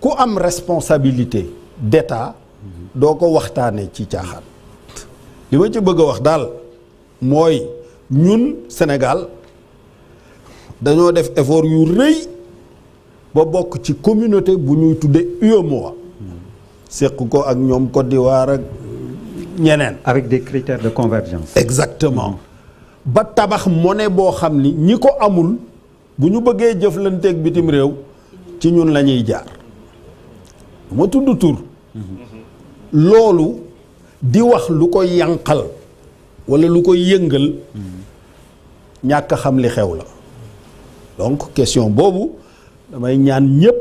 ku am responsabilité d'État doo ko waxtaanee ci caaxaan. li ma ci bëgg a wax daal mooy ñun Sénégal dañoo def effort yu rëy ba bokk ci communauté bu ñuy tudde UEMOA. seq ko ak ñoom Côte d'Ivoire ak ñeneen. avec des critères de convergence. exactement ba tabax monnaie boo xam ni ñi ko amul bu ñu bëggee jëflanteeg bitim réew ci ñun la ñuy jaar. ma tudd tur. loolu di wax lu ko yànqal walla lu ko yëngal ñàkk a xam li xew la donc question boobu damay ñaan ñépp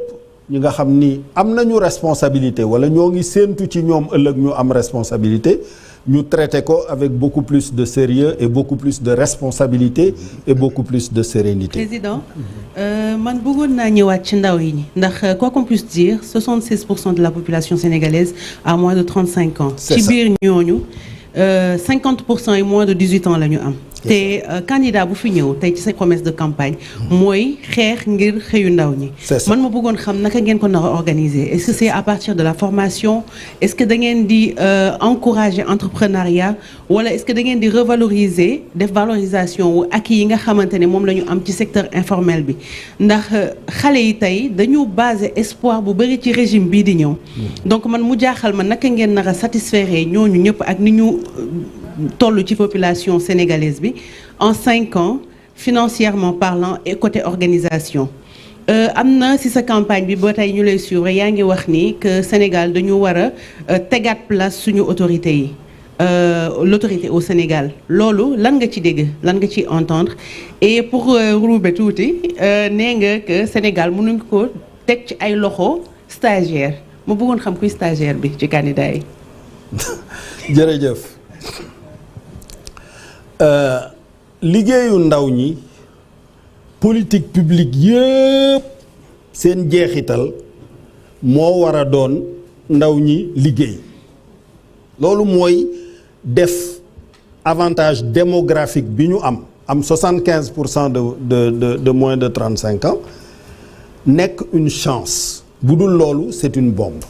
ñi nga xam ni am nañu responsabilité walla ñoo ngi séentu ci ñoom ëllëg ñu am responsabilité ñu traité ko avec beaucoup plus de sérieux et beaucoup plus de responsabilité et beaucoup plus de sérénité. Président man bëggoon naa ñëwaat ci ndaw yi ndax quoi qu'on puisse dire 76% de la population sénégalaise a moins de 35 ans. C'est ci ça. biir ñooñu 50% yi moins de 18 ans la ñu am. te candidat bu fi ñëw tey ci sa promesse de campagne mooy xeex ngir xëyu ndaw ñi. man ma bëggoon xam naka ngeen ko nar a organiser est-ce que c'est à partir de la formation est-ce que da ngeen di encourager entrepreneuriat wala est-ce que da ngeen di revaloriser def valorisation wu ak yi nga xamante ne moom la ñu am ci secteur informel bi ndax xale yi tey dañu baser espoir bu bëri ci régime bii di ñëw. donc man mu jaaxal ma naka ngeen nar a satisfaire ñooñu ñëpp ak ni ñu. toll ci population sénégalaise bi en 5 ans financièrement parlant et côté organisation am na ci sa campagne bi ba tey ñu lay suivre yaa ngi wax ni que Sénégal dañu war a tegaat place suñu autorité yi l'autorité au Sénégal loolu lan nga ci dégg lan nga ci entendre et pour roube tuuti nee nga que Sénégal mënuñ ko teg ci ay loxo stagiaire ma bëggoon xam kuy stagiaire bi ci candidat yi. jërëjëf. liggéeyu ndaw ñi politique publique yëpp seen jeexital moo war a doon ndaw ñi liggéey loolu mooy def avantage démographique bi ñu am 75% de moins de 35 ans nekk une chance bu dul loolu c'est une bombe.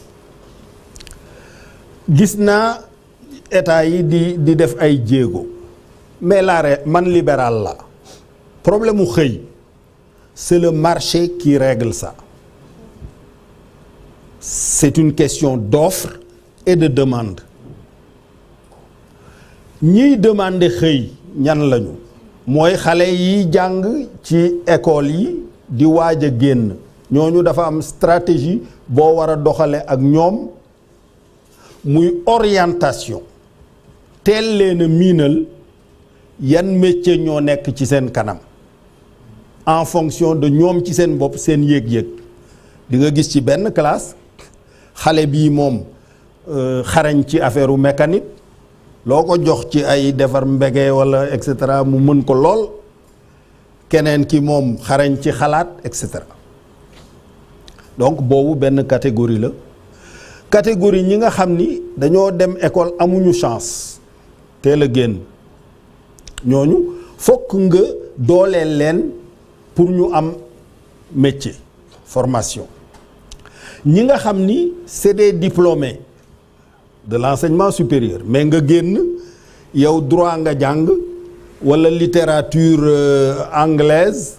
gis naa état yi di def ay jéego. mais man libéral la problème mu xëy c'est le marché qui règle ça c'est une question d'offre et de demande ñiy demander xëy ñan lañu mooy xale yi jàng ci école yi di waaj a génn ñooñu dafa am stratégie boo war a doxale ak ñoom muy orientation teel leen a miinal yan métier ñoo nekk ci seen kanam en fonction de ñoom ci seen bopp seen yëg-yëg di nga gis ci benn classe xale bii moom xarañ ci affaire u mécanique loo ko jox ci ay defar mbege walla et cetera mu mën ko lool keneen ki moom xarañ ci xalaat et cetera donc boobu benn catégorie la catégorie ñi nga xam ni dañoo dem école amuñu chance teel a génn ñooñu fokk nga dooleel leen pour ñu am métier formation ñi nga xam ni c'est des diplômés de l'enseignement supérieur mais nga génn yow droit nga jàng walla littérature anglaise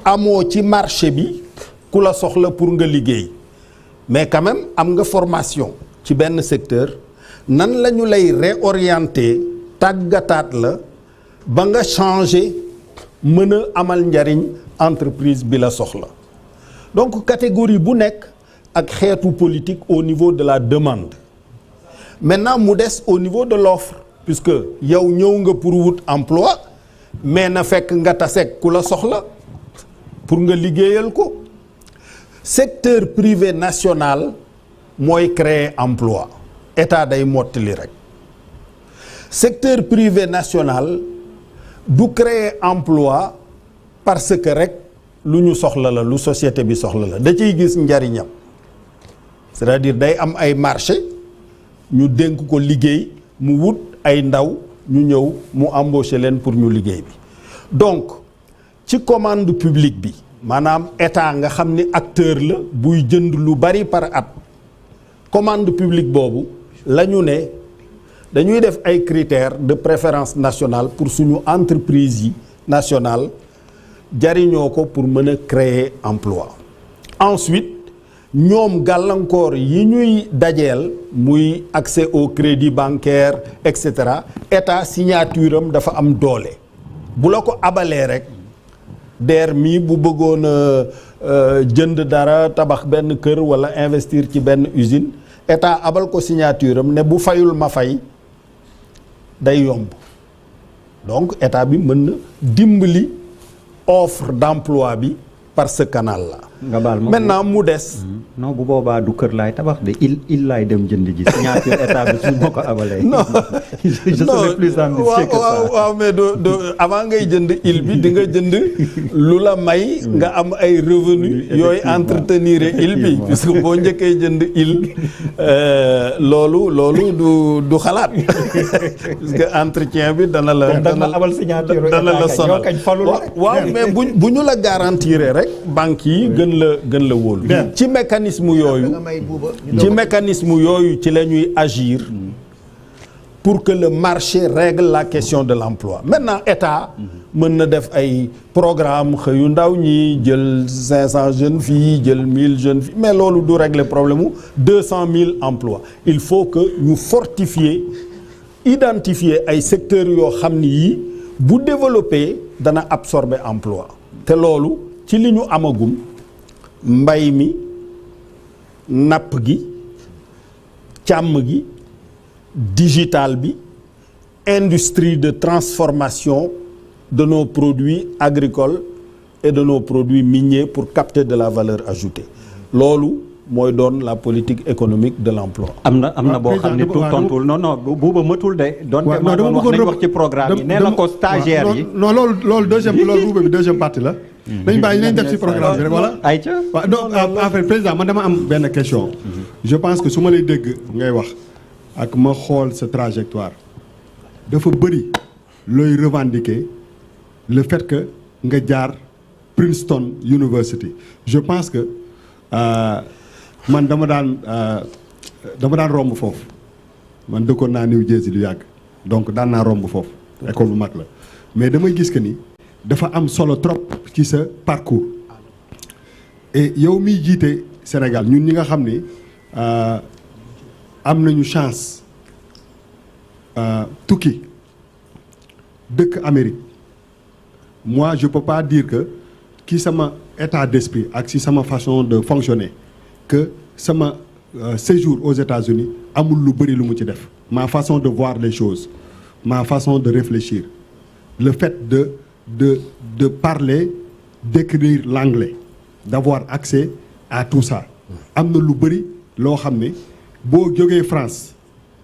amoo ci marché bi ku la soxla pour nga liggéey mais quand même am nga formation ci benn secteur nan la ñu lay réorienter tàggataat la ba nga changer mën a amal njariñ entreprise bi la soxla donc catégorie bu nekk ak xeetu politique au niveau de la demande maintenant mu des au niveau de l'offre puisque yow ñëw nga pour wut emploi mais na fekk nga taseeg ku la soxla pour nga liggéeyal ko secteur privé national mooy créer emploi état day mottali rek secteur privé national du créer emploi parce que rek lu ñu soxla la lu société bi soxla la da ciy gis njariñam c'est-à-dire day am ay marché ñu dénk ko liggéey mu wut ay ndaw ñu ñëw mu embaucher leen pour ñu liggéey bi donc ci commande publique bi maanaam état nga xam ni acteur la buy jënd lu bari par at commande publique boobu la ñu ne dañuy def ay critères de préférence nationale pour suñu entreprise yi nationale jariñoo ko pour mën a créer emploi ensuite ñoom gàllankoor yi ñuy dajeel muy accès au crédit bancaire et cetera état signature am dafa am doole bu la ko abalee rek DER mi bu bëggoon a jënd dara tabax benn kër wala investir ci benn usine état abal ko signature am ne bu fayul ma fay day yomb donc état bi mën na dimbali offre d'emploi bi par ce canal là. nga baal ma maintenant mu des. non bu boobaa du kër laay tabax de il laay dem jënd ji signature état bi suñ ma ko abalee. non je serai plus ambitieux que ça. waaw mais avant ngay jënd il bi di nga jënd lu la may nga am ay revenu yooyu entretenir il bi puisque boo njëkkee jënd il loolu du xalaat puisque entretien bi dana la. abal signature dana la sonal waaw mais bu ñu la garantir rek banque yi gën la wóolu ci mécanisme yooyu ci la ñuy agir pour que le marché règle la question de l'emploi maintenant état mën na def ay programme xëyu ndaw ñi jël 500 jeunes filles jël 1000 jeunes filles mais loolu du régler problème mu 200 000 emplois il faut que ñu identifier ay secteurs yoo xam ni yii bu développer dana absorber emploi te loolu ci li ñu amagum mbay mi napp gi càmm gi digital bi industrie de transformation de nos produits agricoles et de nos produits miniers pour capter de la valeur ajoutée loolu mooy doon la politique économique de l'emploi. am na boo xam ne tontul non buuba matul de. doon nañ wax ci programme yi nee na ko stagiaire yi. non loolu buuba bi deuxième partie la. nañ def ci programme bi rek wala. ayca waaw non en fait président man dama am benn question. je pense que su ma lay dégg ngay wax ak ma xool sa trajectoire dafa bëri looy revendiquer le fait que nga jaar Princeton University je pense que. man dama daan romb foofu man dëkkoon naa New Jersey lu yàgg donc daan naa romb foofu école bu mag la mais damay gis que ni dafa am solo trop ci sa parcours et yow miy jiite Sénégal ñun ñi nga xam ni am nañu chance tukki dëkk Amérique moi je peux pas dire que ki sama état d'esprit ak si sama façon de fonctionner que sama séjour aux États-Unis amul lu bëri lu mu ci def ma façon de voir les choses ma façon de réfléchir le fait de parler d'écrire l'anglais d'avoir accès à tout ça am na lu bëri loo xam ne boo jógee France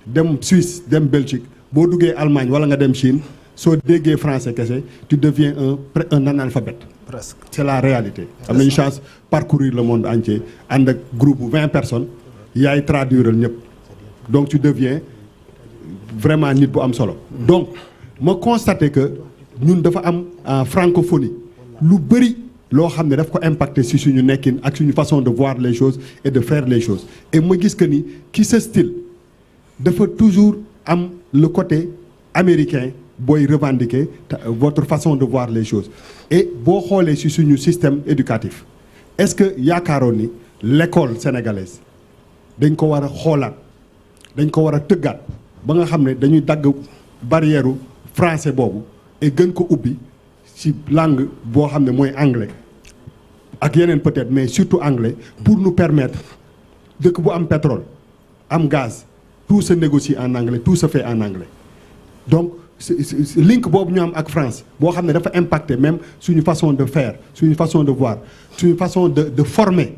dem Suisse dem Belgique boo duggee Allemagne wala nga dem Chine soo déggee français kese tu deviens un analphabète presque c'est la réalité am nañu chance parcourir le monde entier ànd ak groupe 20 personnes yaay traduiral ñëpp donc tu deviens vraiment nit bu am solo donc ma constaté que ñun dafa am francophonie lu bëri loo xam ne daf ko impacté si suñu nekkin ak suñu façon de voir les choses et de faire les choses et ma gis que ni ki sa style dafa toujours am le côté américain booy revendiquer votre façon de voir les choses et boo xoolee ci suñu système éducatif est-ce que yaakaaroon ni l'école sénégalaise dañ ko war a xoolaat dañ ko war a tëggaat ba nga xam ne dañuy dagg barrière français boobu et gën ko ubbi ci langue boo xam ne mooy anglais ak yeneen peut-être mais surtout anglais pour nous permettre dëkk bu am pétrole am gaz tout se négocie en anglais tout se fait en anglais donc link boobu ñu am ak France boo xam ne dafa impacter même suñu façon de faire suñu façon de voir suñu façon de former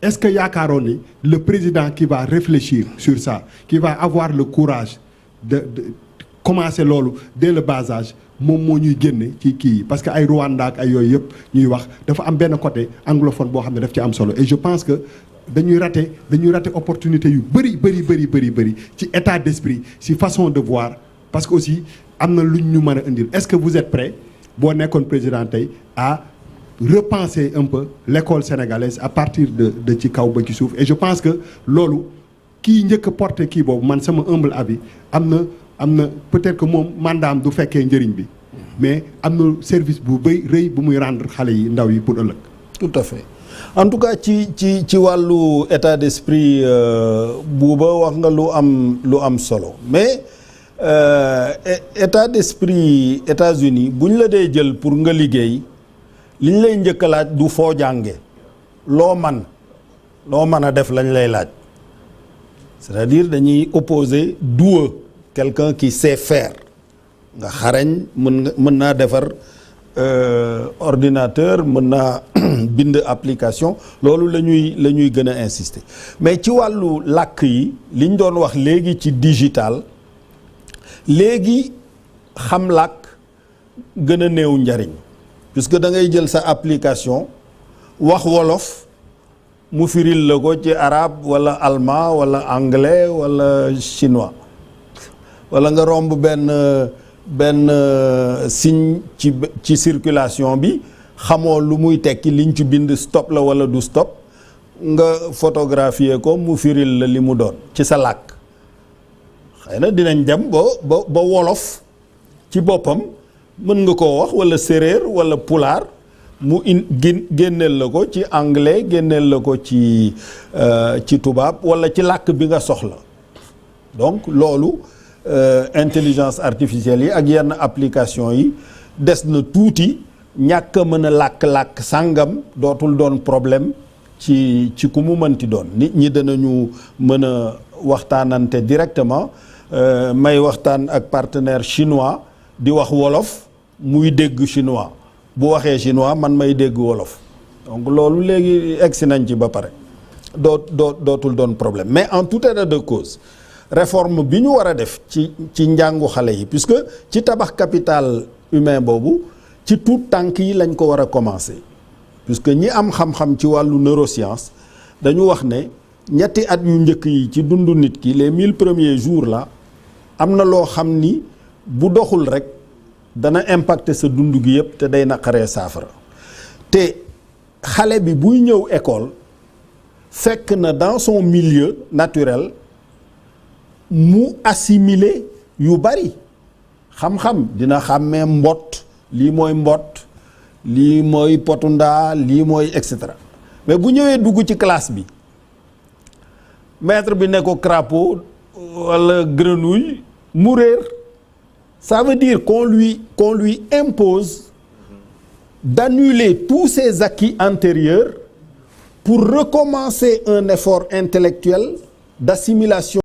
est-ce que yaakaaroon ni le président qui va réfléchir sur ça qui va avoir le courage de commencer loolu dès le bas âge moom moo ñuy génne ci kii yi parce que ay Rwanda ak ay yooyu yëpp ñuy wax dafa am benn côté anglophone boo xam ne daf ci am solo et je pense que dañuy rater opportunité yu bëri ci état d'esprit ci façon de voir parce que aussi am na luñ ñu mën a indil est-ce que vous êtes prêt boo nekkoon président tey à repenser un peu l'école sénégalaise à partir de ci kaw ba ci suuf et je pense que loolu kii njëkk a porté kii boobu man sama humble avis am na peut-être que moom mandaam du fekkee njëriñ bi mais am na service bu rëy bu muy rendre xale yi ndaw yi pour ëllëg. tout à fait en tout cas ci wàllu état d'esprit Bouba wax nga lu am solo mais état d'esprit États-Unis bu ñu la dee jël pour nga liggéey li ñu lay njëkk a laaj du foo jànge loo mën a def lañ lay laaj c'est-à-dire dañuy opposer doué quelqu'un qui sait faire nga xarañ mën naa defar ordinateur mën naa bind application loolu la ñuy gën a insister mais ci wàllu làkk yi li ñu doon wax léegi ci digital léegi xam làkk gën a néew njariñ puisque da ngay jël sa application wax wolof mu firil la ko ci arabe wala allemand wala anglais wala chinois wala nga romb benn signe ci circulation bi xamoo lu muy tekki liñ ci bind stop la wala du stop nga photographier ko mu firil la li mu doon ci sa làkk xëy na dinañ dem ba wolof ci boppam mën nga koo wax wala séréer wala pulaar mu génneel la ko ci anglais génneel la ko ci tubaab wala ci làkk bi nga soxla donc loolu intelligence artificielle yi ak yenn application yi des na tuuti ñàkk a mën a làkk sàngam dootul doon problème ci ku mu mënti doon nit ñi danañu mën a waxtaanante directement may waxtaan ak partenaire chinois di wax wolof muy dégg chinois bu waxee chinois man may dégg wolof donc loolu léegi egsi nañ ci ba pare dootul doon problème mais en tout état de cause réforme bi ñu war a def ci njàngu xale yi puisque ci tabax capital humain boobu ci tout tànk yi lañ ko war a commencer puisque ñi am xam-xam ci wàllu neuroscience dañu wax ne ñetti at yu njëkk yi ci dundu nit ki les 1000 premiers jours là am na loo xam ni bu doxul rek dana impacter sa dund gi yëpp te day naqaree saafara te xale bi buy ñëw école fekk na dans son milieu naturel mu assimiler yu bari xam-xam dina xàmmee mbott lii mooy mbott lii mooy potundaa lii mooy et cetera mais bu ñëwee dugg ci classe bi maître bi ne ko crapaud wala grenouille mu réer ça veut dire qu'on lui impose d'annuler tous ses acquis antérieurs pour recommencer un effort intellectuel d'assimilation